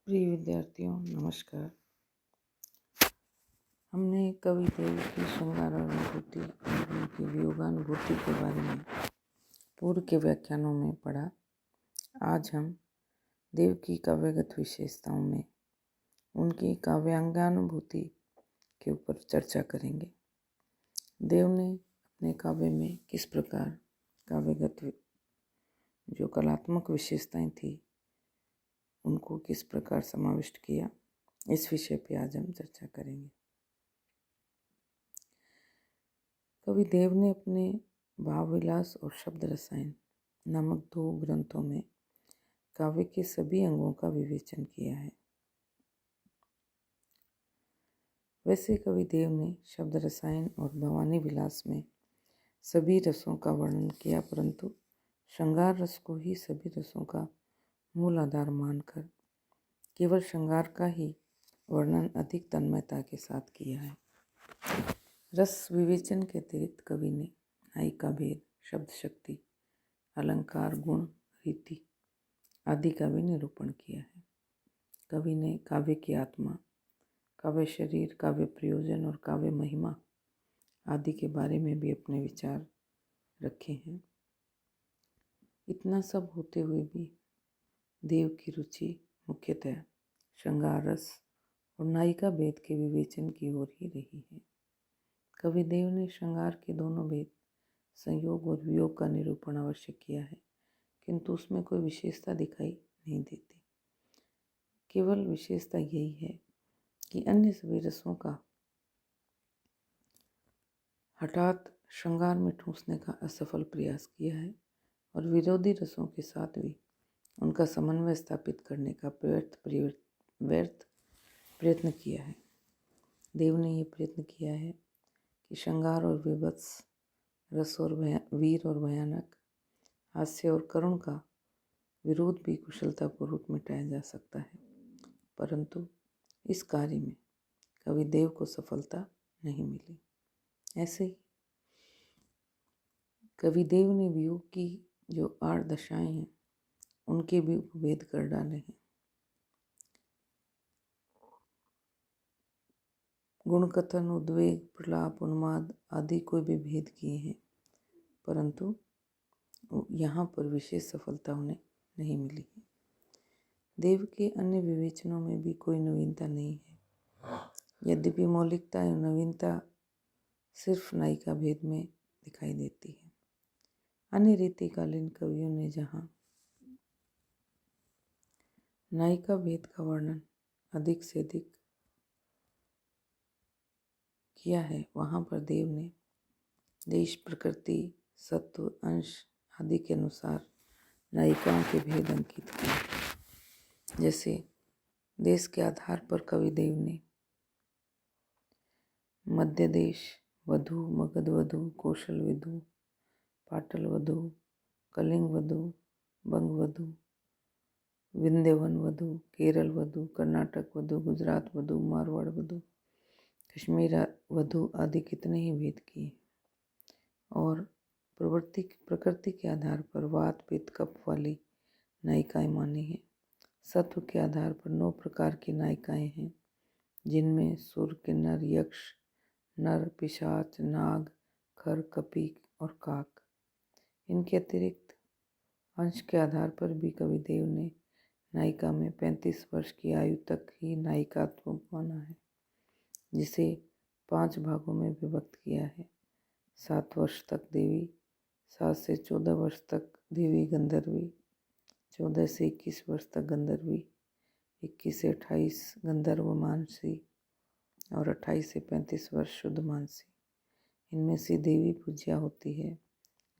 प्रिय विद्यार्थियों नमस्कार। हमने कवि देव की श्रृंगारानुभूति और उनकी वियोगानुभूति के बारे में पूर्व के व्याख्यानों में पढ़ा। आज हम देव की काव्यगत विशेषताओं में उनकी काव्यांगानुभूति के ऊपर चर्चा करेंगे। देव ने अपने काव्य में किस प्रकार काव्यगत जो कलात्मक विशेषताएं थी उनको किस प्रकार समाविष्ट किया, इस विषय पे आज हम चर्चा करेंगे। कवि देव ने अपने भाव विलास और शब्द रसायन नामक 2 ग्रंथों में काव्य के सभी अंगों का विवेचन किया है। वैसे कवि देव ने शब्द रसायन और भवानी विलास में सभी रसों का वर्णन किया, परंतु श्रृंगार रस को ही सभी रसों का मूल आधार मानकर केवल श्रृंगार का ही वर्णन अधिक तन्मयता के साथ किया है। रस विवेचन के अतिरिक्त कवि ने नायिका भेद, शब्द शक्ति, अलंकार, गुण, रीति आदि का भी निरूपण किया है। कवि ने काव्य की आत्मा, काव्य शरीर, काव्य प्रयोजन और काव्य महिमा आदि के बारे में भी अपने विचार रखे हैं। इतना सब होते हुए भी देव की रुचि मुख्यतः श्रृंगार रस और नायिका भेद के विवेचन की ओर ही रही है। कवि देव ने श्रृंगार के दोनों भेद, संयोग और वियोग का निरूपण अवश्य किया है, किंतु उसमें कोई विशेषता दिखाई नहीं देती। केवल विशेषता यही है कि अन्य सभी रसों का हठात श्रृंगार में ठूंसने का असफल प्रयास किया है और विरोधी रसों के साथ भी उनका समन्वय स्थापित करने का व्यर्थ प्रयत्न किया है। देव ने ये प्रयत्न किया है कि श्रृंगार और विभत्स, रस और वीर और भयानक, हास्य और करुण का विरोध भी कुशलतापूर्वक मिटाया जा सकता है, परंतु इस कार्य में कवि देव को सफलता नहीं मिली। ऐसे ही कवि देव ने वियोग की जो 8 दशाएं हैं उनके भी उपभेद कर डाले हैं। गुणकथन, उद्वेग, प्रलाप, उन्माद आदि कोई भी भेद किए हैं, परंतु यहाँ पर विशेष सफलता उन्हें नहीं मिली है। देव के अन्य विवेचनों में भी कोई नवीनता नहीं है, यद्यपि मौलिकता एवं नवीनता सिर्फ नायिका भेद में दिखाई देती है। अन्य रीतिकालीन कवियों ने जहाँ नायिका भेद का वर्णन अधिक से अधिक किया है, वहाँ पर देव ने देश, प्रकृति, सत्व, अंश आदि के अनुसार नायिकाओं के भेद अंकित किए। जैसे देश के आधार पर कवि देव ने मध्य देश वधु, मगध वधु, कौशल वधु, पाटल वधु, कलिंग वधु, बंग वधु, विंध्यवन वधु, केरल वधु, कर्नाटक वधु, गुजरात वधु, मारवाड़ वधु, कश्मीर वधु आदि कितने ही भेद किए। और प्रकृति के आधार पर वात, पित्त, कफ वाली नायिकाएं मानी हैं। सत्व के आधार पर 9 प्रकार की नायिकाएं हैं, जिनमें सुर, किन्नर, यक्ष, नर, पिशाच, नाग, खर, कपी और काक। इनके अतिरिक्त अंश के आधार पर भी कवि देव ने नायिका में 35 वर्ष की आयु तक ही नायिकात्व माना है, जिसे 5 भागों में विभक्त किया है। 7 वर्ष तक देवी, 7 से 14 वर्ष तक देवी गंधर्वी, 14 से 21 वर्ष तक गंधर्वी, 21 से 28 गंधर्व मानसी और 28 से 35 वर्ष शुद्ध मानसी। इनमें से देवी पूज्या होती है,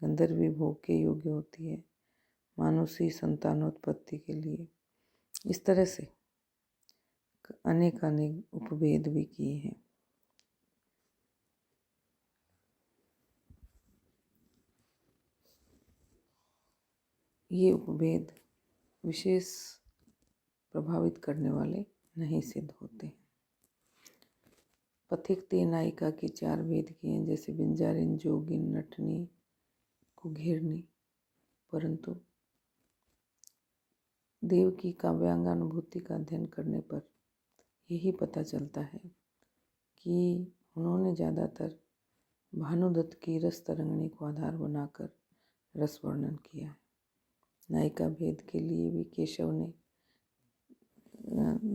गंधर्वी भोग के योग्य होती है, मानुषी संतानोत्पत्ति के लिए। इस तरह से अनेक उपभेद भी किए हैं। ये उपभेद विशेष प्रभावित करने वाले नहीं सिद्ध होते हैं। पथिकते नायिका के 4 भेद किए हैं, जैसे बिंजारिन, जोगिन, नटनी, कुघेरनी, परंतु देव की काव्यांगानुभूति का अध्ययन करने पर यही पता चलता है कि उन्होंने ज़्यादातर भानुदत्त की रस तरंगिणी को आधार बनाकर रस वर्णन किया है। नायिका भेद के लिए भी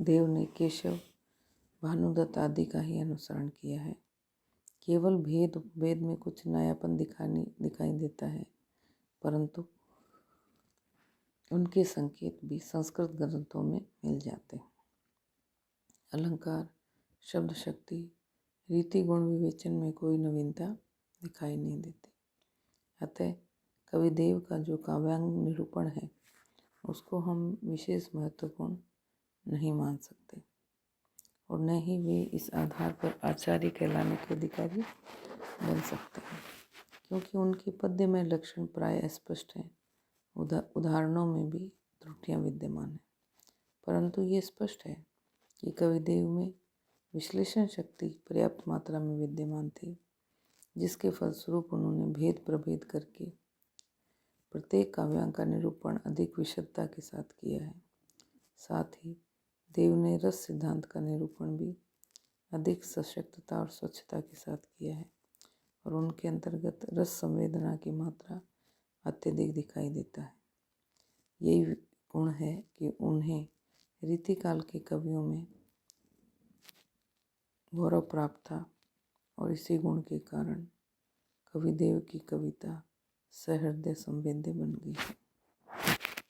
देव ने केशव, भानुदत्त आदि का ही अनुसरण किया है। केवल भेद उपभेद में कुछ नयापन दिखाई देता है, परंतु उनके संकेत भी संस्कृत ग्रंथों में मिल जाते हैं। अलंकार, शब्द शक्ति, रीति गुण विवेचन में कोई नवीनता दिखाई नहीं देती। अतः कविदेव का जो काव्यांग निरूपण है उसको हम विशेष महत्वपूर्ण नहीं मान सकते और न ही वे इस आधार पर आचार्य कहलाने के अधिकारी बन सकते हैं, क्योंकि उनके पद्य में लक्षण प्राय स्पष्ट हैं। उदाहरणों में भी त्रुटियां विद्यमान हैं, परंतु ये स्पष्ट है कि कविदेव में विश्लेषण शक्ति पर्याप्त मात्रा में विद्यमान थी, जिसके फलस्वरूप उन्होंने भेद प्रभेद करके प्रत्येक काव्यांग का निरूपण अधिक विशदता के साथ किया है। साथ ही देव ने रस सिद्धांत का निरूपण भी अधिक सशक्तता और स्वच्छता के साथ किया है और उनके अंतर्गत रस संवेदना की मात्रा अत्यधिक दिखाई देता है। यही गुण है कि उन्हें रीतिकाल के कवियों में गौरव प्राप्त था और इसी गुण के कारण कविदेव की कविता सहृदय संवेद्य बन गई है।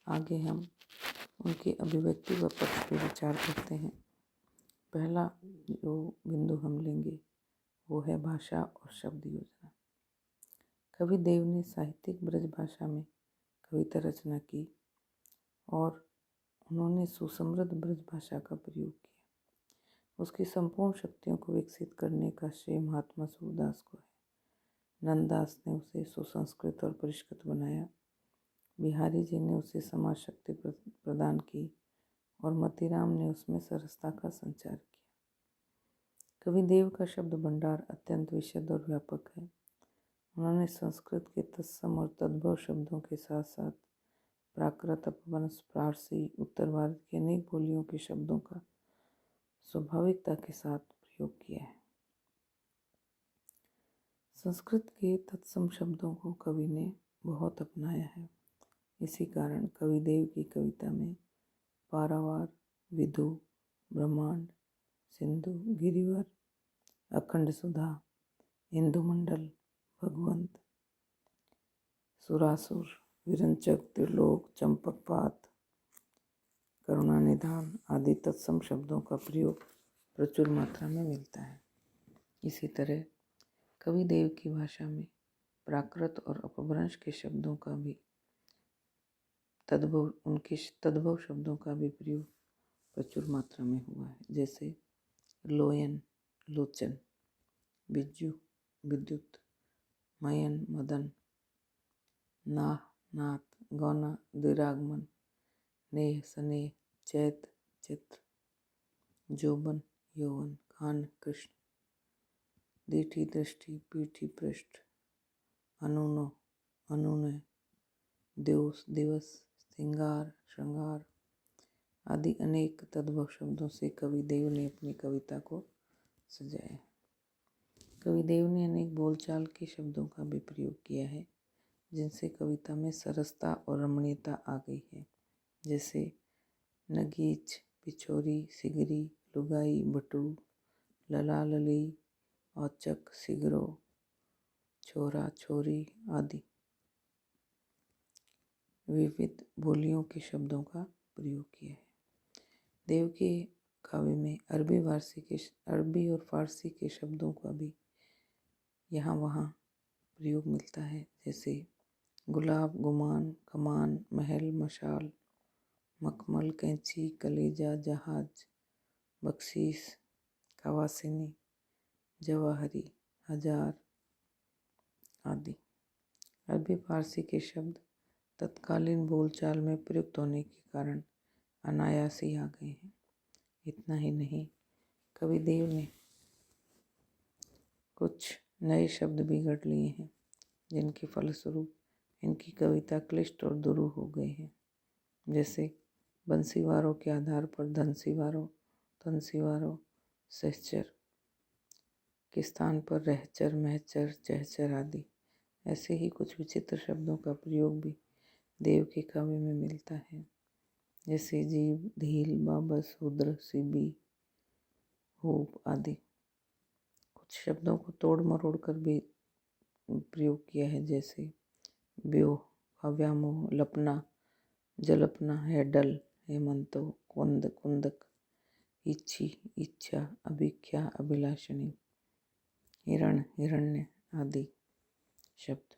आगे हम उनके अभिव्यक्ति व पक्ष पर विचार करते हैं। पहला जो बिंदु हम लेंगे वो है भाषा और शब्द योजना। कविदेव ने साहित्यिक ब्रज भाषा में कविता रचना की और उन्होंने सुसमृद्ध ब्रज भाषा का प्रयोग किया। उसकी संपूर्ण शक्तियों को विकसित करने का श्रेय महात्मा सूरदास को है। नंददास ने उसे सुसंस्कृत और परिष्कृत बनाया, बिहारी जी ने उसे समाज शक्ति प्रदान की और मतीराम ने उसमें सरसता का संचार किया। कविदेव का शब्द भंडार अत्यंत विशद और व्यापक है। उन्होंने संस्कृत के तत्सम और तद्भव शब्दों के साथ साथ प्राकृत, अपभ्रंश, फारसी, उत्तर भारत की अनेक बोलियों के शब्दों का स्वाभाविकता के साथ प्रयोग किया है। संस्कृत के तत्सम शब्दों को कवि ने बहुत अपनाया है। इसी कारण कविदेव की कविता में पारावार, विधु, ब्रह्मांड, सिंधु, गिरिवर, अखंड सुधा, इंदुमंडल, भगवंत, सुरासुर, विरंचक, त्रिलोक, चंपकपात, करुणानिधान आदि तत्सम शब्दों का प्रयोग प्रचुर मात्रा में मिलता है। इसी तरह कविदेव की भाषा में प्राकृत और अपभ्रंश के शब्दों का भी उनके तद्भव शब्दों का भी प्रयोग प्रचुर मात्रा में हुआ है। जैसे लोयन, लोचन, बिज्जू, विद्युत, मयन, मदन, नाह, नाथ, गौना, द्विरागमन, नेह, स्नेह, चैत, चित्र, जोबन, यौवन, कान, कृष्ण, दीठी, दृष्टि, पीठी, पृष्ठ, अनुनो, अनुनय, दिवस, दिवस, श्रृंगार, श्रृंगार आदि अनेक तद्भव शब्दों से कविदेव ने अपनी कविता को सजाया। कविदेव ने अनेक बोलचाल के शब्दों का भी प्रयोग किया है, जिनसे कविता में सरसता और रमणीयता आ गई है। जैसे नगीच, पिछोरी, सिगरी, लुगाई, बटू, लला, लली, औचक, सिगरो, छोरा, छोरी आदि विविध बोलियों के शब्दों का प्रयोग किया है। देव के काव्य में अरबी और फारसी के शब्दों का भी यहाँ वहाँ प्रयोग मिलता है। जैसे गुलाब, गुमान, कमान, महल, मशाल, मखमल, कैंची, कलेजा, जहाज, बख्शीश, कवासिनी, जवाहरी, हजार आदि। अरबी फारसी के शब्द तत्कालीन बोलचाल में प्रयुक्त होने के कारण अनायास ही आ गए हैं। इतना ही नहीं, कविदेव ने कुछ नए शब्द भी गढ़ लिए हैं, जिनके फलस्वरूप इनकी कविता क्लिष्ट और दुरूह हो गई है। जैसे बंसीवारों के आधार पर धनसीवारों, तनसीवारों, सहचर के स्थान पर रहचर, महचर, चहचर आदि। ऐसे ही कुछ विचित्र शब्दों का प्रयोग भी देव के काव्य में मिलता है, जैसे जीव, धील, बाबस, उद्र, सीबी, हूप आदि। कुछ शब्दों को तोड़ मरोड़ कर भी प्रयोग किया है, जैसे व्योह, अव्यामोह, लपना, जलपना, हेडल, हेमंतो, कुंद, कुंदक, इच्छी, इच्छा, अभिख्या, अभिलाषणी, हिरण, हिरण्य आदि शब्द।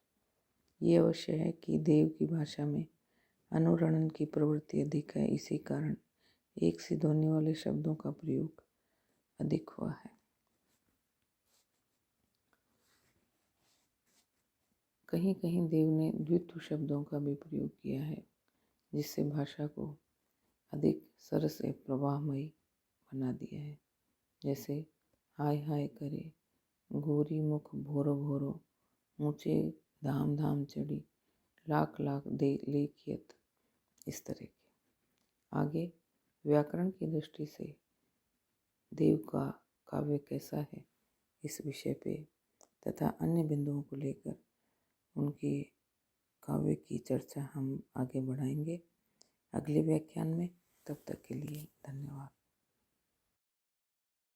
ये अवश्य है कि देव की भाषा में अनुरणन की प्रवृत्ति अधिक है, इसी कारण एक सी ध्वनि वाले शब्दों का प्रयोग अधिक हुआ है। कहीं कहीं देव ने द्वित्व शब्दों का भी प्रयोग किया है, जिससे भाषा को अधिक सरस एवं प्रवाहमयी बना दिया है। जैसे हाय हाय करे, गोरी मुख भोरो भोरो, ऊंचे धाम धाम चढ़ी, लाख लाख दे लेखियत, इस तरह के। आगे व्याकरण की दृष्टि से देव का काव्य कैसा है, इस विषय पे तथा अन्य बिंदुओं को लेकर उनकी काव्य की चर्चा हम आगे बढ़ाएंगे अगले व्याख्यान में। तब तक के लिए धन्यवाद।